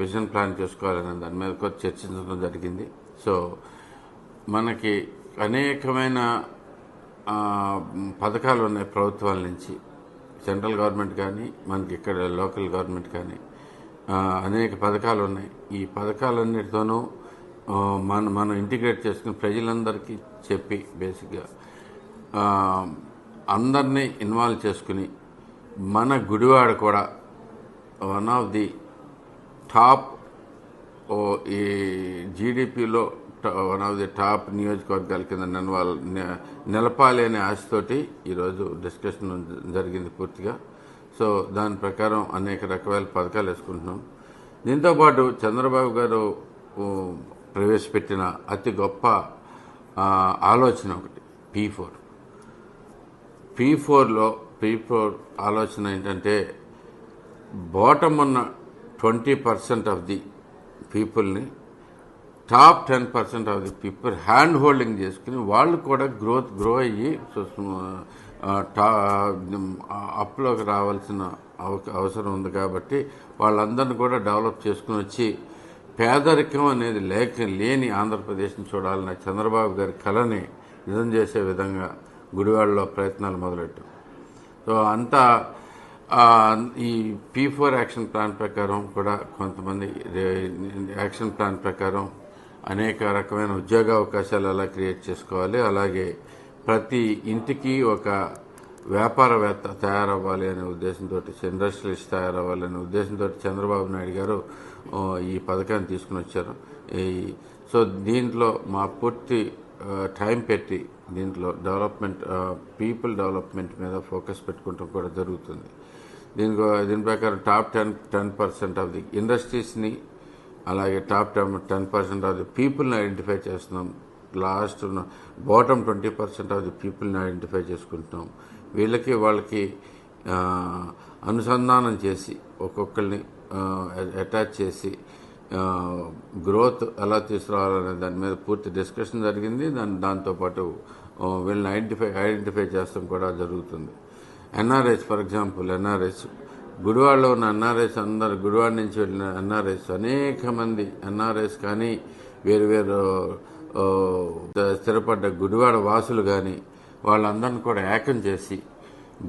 విజన్ ప్లాన్ చేసుకోవాలనే దాని మీద కొత్త చర్చించడం జరిగింది. సో మనకి అనేకమైన పథకాలు ఉన్నాయి ప్రభుత్వాల నుంచి, సెంట్రల్ గవర్నమెంట్ కానీ మనకి ఇక్కడ లోకల్ గవర్నమెంట్ కానీ అనేక పథకాలు ఉన్నాయి. ఈ పథకాలన్నిటితోనూ మనం ఇంటిగ్రేట్ చేసుకుని ప్రజలందరికీ చెప్పి బేసిక్గా అందరినీ ఇన్వాల్వ్ చేసుకుని మన గుడివాడ కూడా వన్ ఆఫ్ ది టాప్ ఈ జీడిపిలో వన్ ఆఫ్ ది టాప్ నియోజకవర్గాల కింద నిలపాలి అనే ఆశతోటి ఈరోజు డిస్కషన్ జరిగింది పూర్తిగా. సో దాని ప్రకారం అనేక రకాల పథకాలు వేసుకుంటున్నాం. దీంతోపాటు చంద్రబాబు గారు ప్రవేశపెట్టిన అతి గొప్ప ఆలోచన ఒకటి P4 ఆలోచన ఏంటంటే బాటమ్ ఉన్న 20% ఆఫ్ ది పీపుల్ని top 10% of the people hand holding చేసుకుని వాళ్ళు కూడా గ్రో అయ్యి అప్లోకి రావాల్సిన అవసరం ఉంది. కాబట్టి వాళ్ళందరినీ కూడా డెవలప్ చేసుకుని వచ్చి పేదరికం అనేది లేని ఆంధ్రప్రదేశ్ని చూడాలన్న చంద్రబాబు గారి కళని నిజం చేసే విధంగా గుడివాడలో ప్రయత్నాలు మొదలెట్టాం. సో అంతా ఈ P4 యాక్షన్ ప్లాన్ ప్రకారం కూడా కొంతమంది యాక్షన్ ప్లాన్ ప్రకారం అనేక రకమైన ఉద్యోగ అవకాశాలు ఎలా క్రియేట్ చేసుకోవాలి, అలాగే ప్రతి ఇంటికి ఒక వ్యాపారవేత్త తయారవ్వాలి అనే ఉద్దేశంతో, ఇండస్ట్రియలిస్ట్ తయారవ్వాలనే ఉద్దేశంతో చంద్రబాబు నాయుడు గారు ఈ పథకాన్ని తీసుకుని వచ్చారు. సో దీంట్లో మా పూర్తి టైం పెట్టి దీంట్లో డెవలప్మెంట్, పీపుల్ డెవలప్మెంట్ మీద ఫోకస్ పెట్టుకుంటాం కూడా జరుగుతుంది. దీని ప్రకారం టాప్ 10% ఆఫ్ ది ఇండస్ట్రీస్ని, అలాగే టాప్ 10% ఆఫ్ ది పీపుల్ని ఐడెంటిఫై చేస్తున్నాం. లాస్ట్ బాటమ్ 20% ఆఫ్ ది పీపుల్ని ఐడెంటిఫై చేసుకుంటున్నాం. వాళ్ళకి అనుసంధానం చేసి ఒక్కొక్కరిని అటాచ్ చేసి గ్రోత్ ఎలా తీసుకురావాలనే దాని మీద పూర్తి డిస్కషన్ జరిగింది. దాంతోపాటు వీళ్ళని ఐడెంటిఫై చేస్తాం కూడా జరుగుతుంది. ఎన్ఆర్ఎస్, ఫర్ ఎగ్జాంపుల్ ఎన్ఆర్ఎస్, గుడివాడలో ఉన్న ఎన్ఆర్ఎస్ అందరు, గుడివాడ నుంచి వెళ్ళిన ఎన్ఆర్ఎస్ అనేక మంది ఎన్ఆర్ఎస్ కానీ వేరు స్థిరపడ్డ గుడివాడ వాసులు కానీ వాళ్ళందరిని కూడా ఏకం చేసి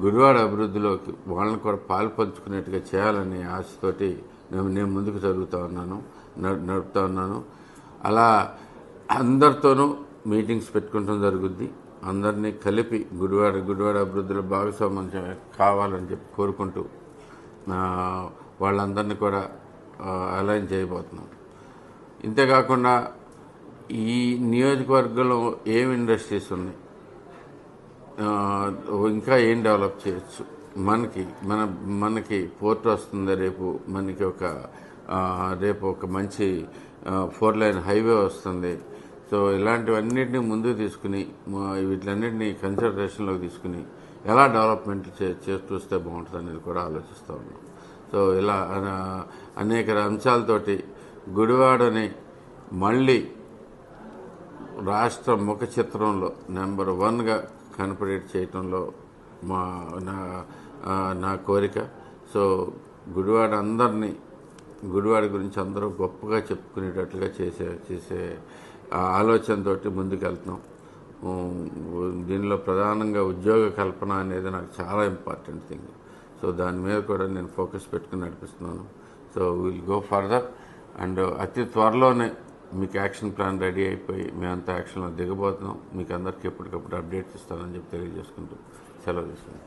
గుడివాడ అభివృద్ధిలోకి వాళ్ళని కూడా పాలు పంచుకునేట్టుగా చేయాలనే ఆశతోటి నేను ముందుకు నడుపుతా ఉన్నాను. అలా అందరితోనూ మీటింగ్స్ పెట్టుకుంటాం జరుగుద్ది. అందరినీ కలిపి గుడివాడ అభివృద్ధిలో భాగస్వామ్యం కావాలని చెప్పి కోరుకుంటూ వాళ్ళందరినీ కూడా అలైన్ చేయబోతున్నాం. ఇంతేకాకుండా ఈ నియోజకవర్గంలో ఏం ఇండస్ట్రీస్ ఉన్నాయి, ఇంకా ఏం డెవలప్ చేయొచ్చు, మనకి పోర్ట్ వస్తుంది, రేపు ఒక మంచి 4 lane హైవే వస్తుంది. సో ఇలాంటివన్నిటిని ముందుకు తీసుకుని వీటిలన్నింటినీ కన్సిడరేషన్లోకి తీసుకుని ఎలా డెవలప్మెంట్ చూస్తే బాగుంటుంది అనేది కూడా ఆలోచిస్తూ ఉన్నాం. సో ఇలా అనేక అంశాలతోటి గుడివాడని మళ్ళీ రాష్ట్ర ముఖ చిత్రంలో నెంబర్ 1గా కన్సిడర్ చేయటంలో నా కోరిక. సో గుడివాడ గురించి అందరూ గొప్పగా చెప్పుకునేటట్లుగా చేసే ఆలోచనతోటి ముందుకెళ్తున్నాం. దీనిలో ప్రధానంగా ఉద్యోగ కల్పన అనేది నాకు చాలా ఇంపార్టెంట్ థింగ్. సో దాని మీద కూడా నేను ఫోకస్ పెట్టుకుని నడిపిస్తున్నాను. So will go further and అతి త్వరలోనే మీకు యాక్షన్ ప్లాన్ రెడీ అయిపోయి మేమంతా యాక్షన్లో దిగబోతున్నాం. మీకు అందరికీ ఎప్పటికప్పుడు అప్డేట్స్ ఇస్తానని చెప్పి తెలియజేసుకుంటూ సెలవు తీసుకుంటాం.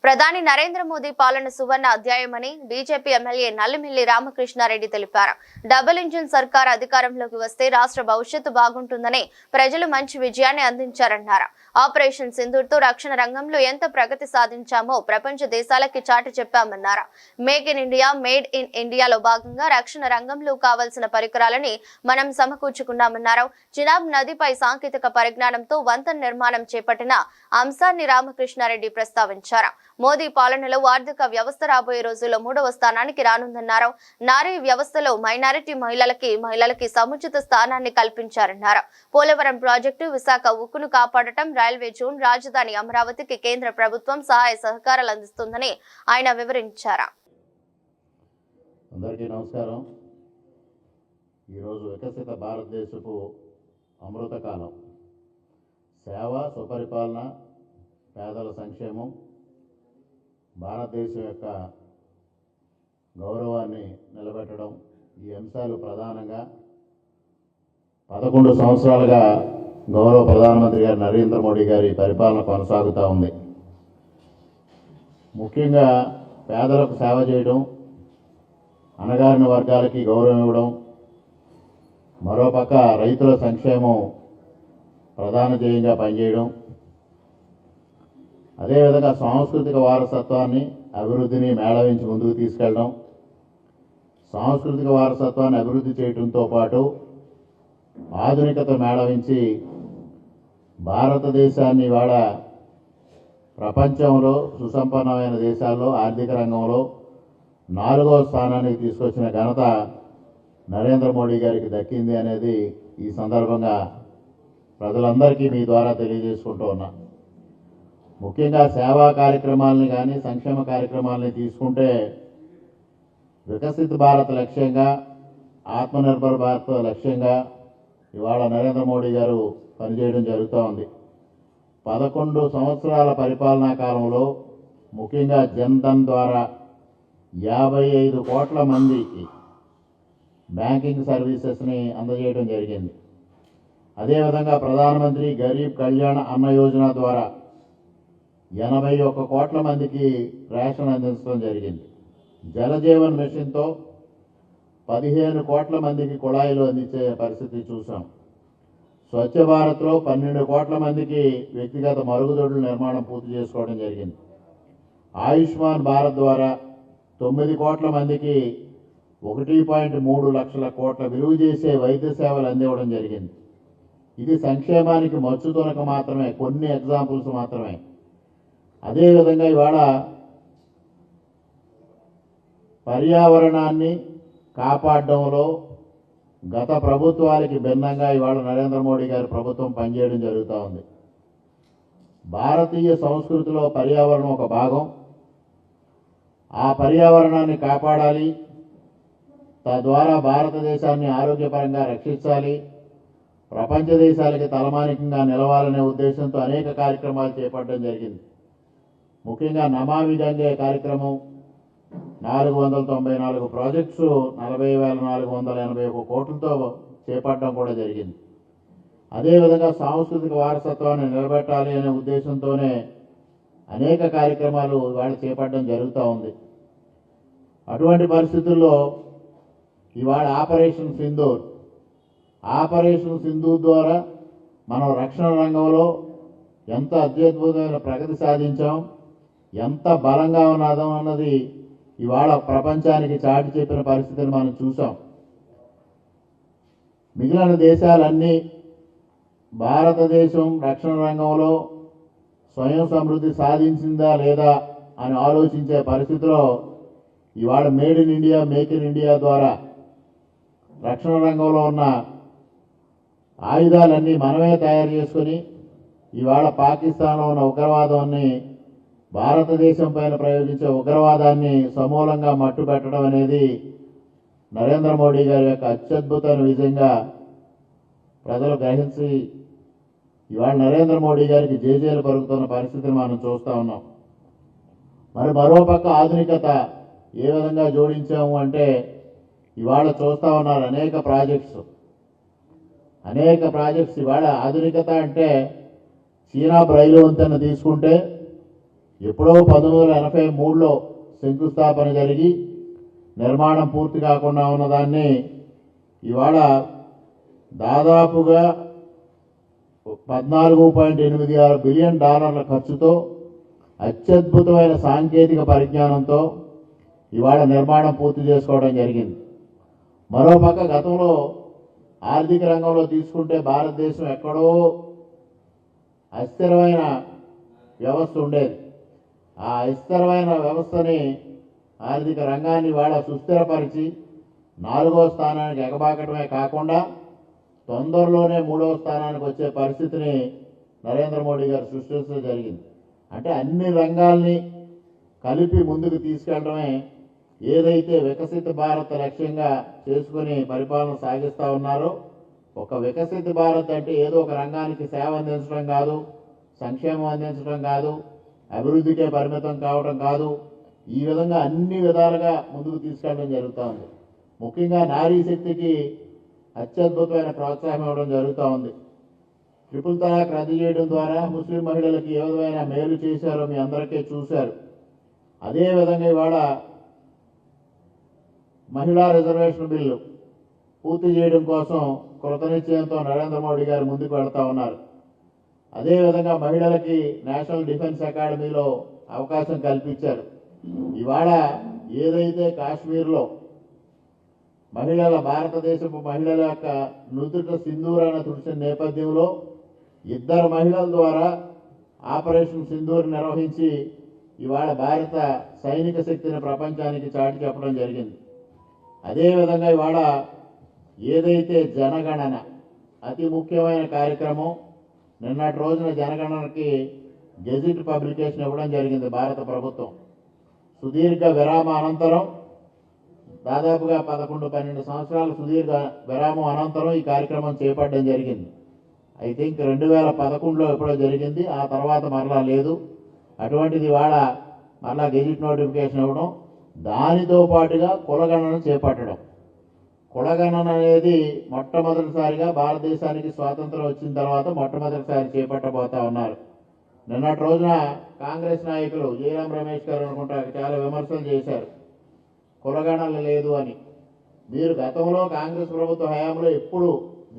ప్రధాని నరేంద్ర మోదీ పాలన సువర్ణ అధ్యాయమని బీజేపీ ఎమ్మెల్యే నల్లిమిల్లి రామకృష్ణారెడ్డి తెలిపారు. డబుల్ ఇంజిన్ సర్కార్ అధికారంలోకి వస్తే రాష్ట్ర భవిష్యత్తు బాగుంటుందని ప్రజలు మంచి విజయాన్ని అందించారన్నారు. ఆపరేషన్ సింధూర్తో రక్షణ రంగంలో ఎంత ప్రగతి సాధించామో ప్రపంచ దేశాలకి చాటి చెప్పామన్నారు. Make in India, made in ఇండియాలో భాగంగా రక్షణ రంగంలో కావాల్సిన పరికరాలని మనం సమకూర్చుకున్నామన్నారు. చినాబ్ నదిపై సాంకేతిక పరిజ్ఞానంతో వంతెన నిర్మాణం చేపట్టిన అంశాన్ని రామకృష్ణారెడ్డి ప్రస్తావించారు. మోదీ పాలనలో ఆర్థిక వ్యవస్థ రాబోయే రోజుల్లో 3వ స్థానానికి రానుందన్నారు. నారీ వ్యవస్థలో మైనారిటీ మహిళలకి సముచిత స్థానాన్ని కల్పించారన్నారు. పోలవరం ప్రాజెక్టు, విశాఖ ఉక్కును కాపాడటం, రైల్వే జోన్, రాజధాని అమరావతికి కేంద్ర ప్రభుత్వం సహాయ సహకారాలు అందిస్తుందని ఆయన వివరించారు. అందరికీ నమస్కారం. ఈరోజు వికసిత భారతదేశపు అమృతకాలం. సేవ, సుపరిపాలన, పేదల సంక్షేమం, భారతదేశం యొక్క గౌరవాన్ని నిలబెట్టడం, ఈ అంశాలు ప్రధానంగా 11 సంవత్సరాలుగా గౌరవ ప్రధానమంత్రి గారు నరేంద్ర మోడీ గారి పరిపాలన కొనసాగుతూ ఉంది. ముఖ్యంగా పేదలకు సేవ చేయడం, అణగారిన వర్గాలకి గౌరవం ఇవ్వడం, మరోపక్క రైతుల సంక్షేమం ప్రధాన ధ్యేయంగా పనిచేయడం, అదేవిధంగా సాంస్కృతిక వారసత్వాన్ని, అభివృద్ధిని మేళవించి ముందుకు తీసుకెళ్ళడం, సాంస్కృతిక వారసత్వాన్ని అభివృద్ధి చేయడంతో పాటు ఆధునికత మేళవించి భారతదేశాన్ని ఇవాళ ప్రపంచంలో సుసంపన్నమైన దేశాల్లో ఆర్థిక రంగంలో 4వ స్థానానికి తీసుకొచ్చిన ఘనత నరేంద్ర మోడీ గారికి దక్కింది అనేది ఈ సందర్భంగా ప్రజలందరికీ మీ ద్వారా తెలియజేసుకుంటూ ఉన్నా. ముఖ్యంగా సేవా కార్యక్రమాలని కానీ సంక్షేమ కార్యక్రమాలని తీసుకుంటే వికసిత్ భారత్ లక్ష్యంగా, ఆత్మనిర్భర్ భారత్ లక్ష్యంగా ఇవాళ నరేంద్ర మోడీ గారు పనిచేయడం జరుగుతూ ఉంది. 11 సంవత్సరాల పరిపాలనా కాలంలో ముఖ్యంగా జన్ధన్ ద్వారా 55 కోట్ల మందికి బ్యాంకింగ్ సర్వీసెస్ని అందజేయడం జరిగింది. అదేవిధంగా ప్రధానమంత్రి గరీబ్ కళ్యాణ్ అన్న యోజన ద్వారా 81 కోట్ల మందికి రేషన్ అందించడం జరిగింది. జలజీవన్ మిషన్తో 15 కోట్ల మందికి కుళాయిలు అందించే పరిస్థితి చూసాం. స్వచ్ఛ భారత్లో 12 కోట్ల మందికి వ్యక్తిగత మరుగుదొడ్ల నిర్మాణం పూర్తి చేసుకోవడం జరిగింది. ఆయుష్మాన్ భారత్ ద్వారా 9 కోట్ల మందికి 1.3 లక్షల కోట్ల విలువ చేసే వైద్య సేవలు అందివ్వడం జరిగింది. ఇది సంక్షేమానికి మచ్చుతునక మాత్రమే, కొన్ని ఎగ్జాంపుల్స్ మాత్రమే. అదేవిధంగా ఇవాళ పర్యావరణాన్ని కాపాడడంలో గత ప్రభుత్వాలకి భిన్నంగా ఇవాళ నరేంద్ర మోడీ గారి ప్రభుత్వం పనిచేయడం జరుగుతూ ఉంది. భారతీయ సంస్కృతిలో పర్యావరణం ఒక భాగం. ఆ పర్యావరణాన్ని కాపాడాలి, తద్వారా భారతదేశాన్ని ఆరోగ్యపరంగా రక్షించాలి, ప్రపంచ దేశాలకి తలమానికంగా నిలవాలనే ఉద్దేశంతో అనేక కార్యక్రమాలు చేపట్టడం జరిగింది. ముఖ్యంగా నమామి గంగే కార్యక్రమం, 494 ప్రాజెక్ట్స్ 40,481 కోట్లతో చేపట్టడం కూడా జరిగింది. అదేవిధంగా సాంస్కృతిక వారసత్వాన్ని నిలబెట్టాలి అనే ఉద్దేశంతోనే అనేక కార్యక్రమాలు ఇవాళ చేపట్టడం జరుగుతూ ఉంది. అటువంటి పరిస్థితుల్లో ఇవాళ ఆపరేషన్ సింధూర్ ద్వారా మనం రక్షణ రంగంలో ఎంత అత్యద్భుతమైన ప్రగతి సాధించాం, ఎంత బలంగా ఉన్నదో అన్నది ఇవాళ ప్రపంచానికి చాటి చెప్పిన పరిస్థితిని మనం చూసాం. మిగిలిన దేశాలన్నీ భారతదేశం రక్షణ రంగంలో స్వయం సమృద్ధి సాధించిందా లేదా అని ఆలోచించే పరిస్థితిలో ఇవాళ made in India, make in India ద్వారా రక్షణ రంగంలో ఉన్న ఆయుధాలన్నీ మనమే తయారు చేసుకుని ఇవాళ పాకిస్తాన్లో ఉన్న ఉగ్రవాదాన్ని, భారతదేశం పైన ప్రయోగించే ఉగ్రవాదాన్ని సమూలంగా మట్టుపెట్టడం అనేది నరేంద్ర మోడీ గారి యొక్క అత్యద్భుతమైన విజయంగా ప్రజలు గ్రహించి ఇవాళ నరేంద్ర మోడీ గారికి జేజేలు పలుకుతున్న పరిస్థితిని మనం చూస్తూ ఉన్నాం. మరి మరోపక్క ఆధునికత ఏ విధంగా జోడించాము అంటే ఇవాళ చూస్తూ ఉన్నారు అనేక ప్రాజెక్ట్స్. ఇవాళ ఆధునికత అంటే చీనా రైలు వంతెన తీసుకుంటే ఎప్పుడో 1983లో శంకుస్థాపన జరిగి నిర్మాణం పూర్తి కాకుండా ఉన్నదాన్ని ఇవాళ దాదాపుగా $14.86 బిలియన్ ఖర్చుతో అత్యద్భుతమైన సాంకేతిక పరిజ్ఞానంతో ఇవాళ నిర్మాణం పూర్తి చేసుకోవడం జరిగింది. మరోపక్క గతంలో ఆర్థిక రంగంలో తీసుకుంటే భారతదేశం ఎక్కడో అస్థిరమైన వ్యవస్థ ఉండేది. ఆ అస్థిరమైన వ్యవస్థని, ఆర్థిక రంగాన్ని ఇవాళ సుస్థిరపరిచి 4వ స్థానానికి ఎగబాకటమే కాకుండా తొందరలోనే 3వ స్థానానికి వచ్చే పరిస్థితిని నరేంద్ర మోడీ గారు సృష్టించడం జరిగింది. అంటే అన్ని రంగాల్ని కలిపి ముందుకు తీసుకెళ్లడమే ఏదైతే వికసిత భారత్ లక్ష్యంగా చేసుకుని పరిపాలన సాగిస్తూ ఉన్నారో. ఒక వికసిత భారత్ అంటే ఏదో ఒక రంగానికి సేవ అందించడం కాదు, సంక్షేమం అందించడం కాదు, అభివృద్ధికే పరిమితం కావడం కాదు. ఈ విధంగా అన్ని విధాలుగా ముందుకు తీసుకెళ్ళడం జరుగుతూ ఉంది. ముఖ్యంగా నారీ శక్తికి అత్యద్భుతమైన ప్రోత్సాహం ఇవ్వడం జరుగుతూ ఉంది. ట్రిపుల్ తలాక్ రద్దు చేయడం ద్వారా ముస్లిం మహిళలకి ఏ విధమైన మేలు చేశారో మీ అందరికీ చూశారు. అదేవిధంగా ఇవాళ మహిళా రిజర్వేషన్ బిల్లు పూర్తి చేయడం కోసం కృతనిశ్చయంతో నరేంద్ర మోడీ గారు ముందుకు వెళ్తూ ఉన్నారు. అదేవిధంగా మహిళలకి నేషనల్ డిఫెన్స్ అకాడమీలో అవకాశం కల్పించారు. ఇవాళ ఏదైతే కాశ్మీర్లో భారతదేశపు మహిళల యొక్క నుదుట సింధూరాన్ని తుడిచిన నేపథ్యంలో 2 మహిళల ద్వారా ఆపరేషన్ సింధూర్ నిర్వహించి ఇవాళ భారత సైనిక శక్తిని ప్రపంచానికి చాటి చెప్పడం జరిగింది. అదేవిధంగా ఇవాళ ఏదైతే జనగణన అతి ముఖ్యమైన కార్యక్రమం, నిన్నటి రోజున జనగణనకి గెజిట్ పబ్లికేషన్ ఇవ్వడం జరిగింది భారత ప్రభుత్వం. సుదీర్ఘ విరామ అనంతరం, దాదాపుగా 11-12 సంవత్సరాల సుదీర్ఘ విరామం అనంతరం ఈ కార్యక్రమం చేపట్టడం జరిగింది. ఐ థింక్ 2011లో ఎప్పుడో జరిగింది, ఆ తర్వాత మరలా లేదు. అటువంటిది ఇవాళ మరలా గెజిట్ నోటిఫికేషన్ ఇవ్వడం, దానితో పాటుగా కులగణన చేపట్టడం. కులగణన అనేది మొట్టమొదటిసారిగా భారతదేశానికి స్వాతంత్రం వచ్చిన తర్వాత మొట్టమొదటిసారి చేపట్టబోతా ఉన్నారు. నిన్నటి రోజున కాంగ్రెస్ నాయకులు జయరాం రమేష్ గారు అనుకుంటా చాలా విమర్శలు చేశారు, కులగణన లేదు అని. మీరు గతంలో కాంగ్రెస్ ప్రభుత్వ హయాంలో ఎప్పుడు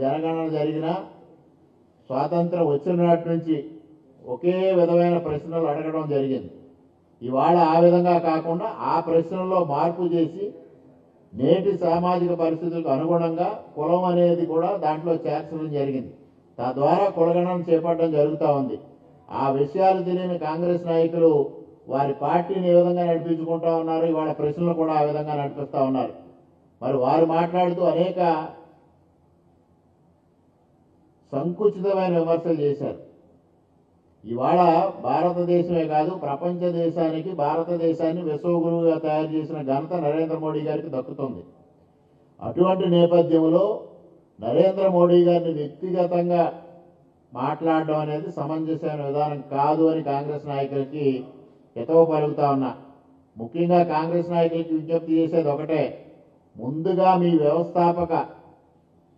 జనగణన జరిగినా స్వాతంత్రం వచ్చినటి నుంచి ఒకే విధమైన ప్రశ్నలు అడగడం జరిగింది. ఇవాళ ఆ విధంగా కాకుండా ఆ ప్రశ్నల్లో మార్పు చేసి నేటి సామాజిక పరిస్థితులకు అనుగుణంగా కులం అనేది కూడా దాంట్లో చేర్చడం జరిగింది. తద్వారా కులగణన చేపట్టడం జరుగుతూ ఉంది. ఆ విషయాలు తెలియని కాంగ్రెస్ నాయకులు వారి పార్టీని ఏ విధంగా నడిపించుకుంటా ఉన్నారు, ఇవాళ ప్రశ్నలు కూడా ఆ విధంగా నడిపిస్తూ ఉన్నారు. మరి వారు మాట్లాడుతూ అనేక సంకుచితమైన విమర్శలు చేశారు. ఇవాళ భారతదేశమే కాదు ప్రపంచ దేశానికి భారతదేశాన్ని విశ్వగురువుగా తయారు చేసిన ఘనత నరేంద్ర మోడీ గారికి దక్కుతుంది. అటువంటి నేపథ్యంలో నరేంద్ర మోడీ గారిని వ్యక్తిగతంగా మాట్లాడడం అనేది సమంజసమైన విధానం కాదు అని కాంగ్రెస్ నాయకులకి హితవు పలుకుతా ఉన్నా. ముఖ్యంగా కాంగ్రెస్ నాయకులకి విజ్ఞప్తి చేసేది ఒకటే, ముందుగా మీ వ్యవస్థాపక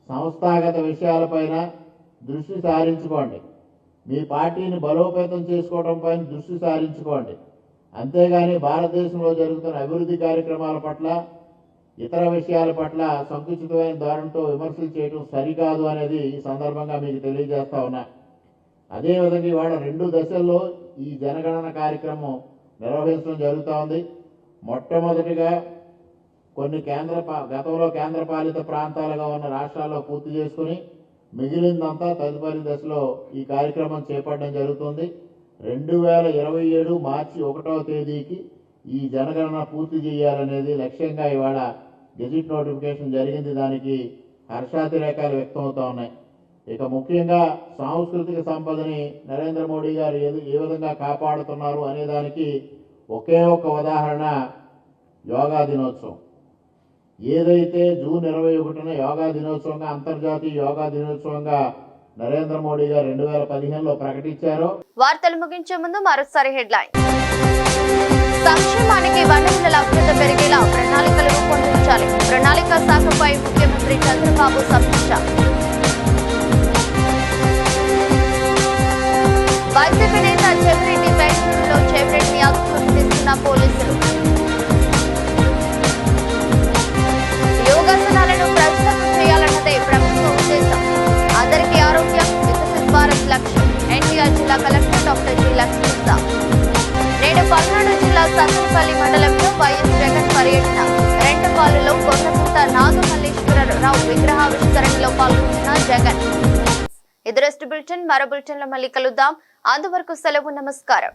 సంస్థాగత విషయాలపైన దృష్టి సారించుకోండి, మీ పార్టీని బలోపేతం చేసుకోవడం పైన దృష్టి సారించుకోండి. అంతేగాని భారతదేశంలో జరుగుతున్న అభివృద్ధి కార్యక్రమాల పట్ల ఇతర విషయాల పట్ల సంకుచితమైన ధోరణితో విమర్శలు చేయడం సరికాదు అనేది ఈ సందర్భంగా మీకు తెలియజేస్తా ఉన్నా. అదేవిధంగా ఇవాళ 2 దశల్లో ఈ జనగణన కార్యక్రమం నిర్వహించడం జరుగుతూ ఉంది. మొట్టమొదటిగా కొన్ని గతంలో కేంద్రపాలిత ప్రాంతాలుగా ఉన్న రాష్ట్రాల్లో పూర్తి చేసుకుని మిగిలిందంతా తదుపరి దశలో ఈ కార్యక్రమం చేపట్టడం జరుగుతుంది. 2027 మార్చి 1వ తేదీకి ఈ జనగణన పూర్తి చేయాలనేది లక్ష్యంగా ఇవాళ గెజిట్ నోటిఫికేషన్ జరిగింది. దానికి హర్షాతిరేకాలు వ్యక్తమవుతూ ఉన్నాయి. ఇక ముఖ్యంగా సాంస్కృతిక సంపదని నరేంద్ర మోడీ గారు ఏ విధంగా కాపాడుతున్నారు అనేదానికి ఒకే ఒక ఉదాహరణ యోగా దినోత్సవం. ఏదైతే జూన్ 21న యోగా దినోత్సవంగా అంతర్జాతీయ యోగా దినోత్సవంగా నరేంద్ర మోడీ గారు 2015లో ప్రకటించారో. వార్తలు ముగించే ముందు మరోసారి హెడ్లైన్. సంక్షేమానికి వనరుల లభ్యత పెరిగేలా ప్రణాళికలు రూపొందించాలి, ప్రణాళిక శాఖపై ముఖ్యమంత్రి చంద్రబాబు సమీక్ష. వైసీపీ నేత చెవిరెడ్డి బెంగళూరులో చెవిరెడ్డి అదుపులోకి తీసుకున్న పోలీసులు. యోగాసనాలను ప్రజలకు చేయాలన్నదే ప్రభుత్వ ఉద్దేశం, అందరికీ ఆరోగ్యం వికసిత్ భారత్ లక్ష్యం. ఎన్టీఆర్ జిల్లా కలెక్టర్ డాక్టర్ జి లక్ష్మీసా. నేడు పల్నాడు జిల్లా సత్తెనపల్లి మండలంలో వైఎస్ జగన్ పర్యటన. రెంటపాలులో కొండకుంట నాగమల్లేశ్వరరావు విగ్రహావిష్కరణలో పాల్గొన్న జగన్. ఇది రెస్ట్ బులెటిన్. మరో బులెటిన్లో మళ్ళీ కలుద్దాం. అంతవరకు సెలవు. నమస్కారం.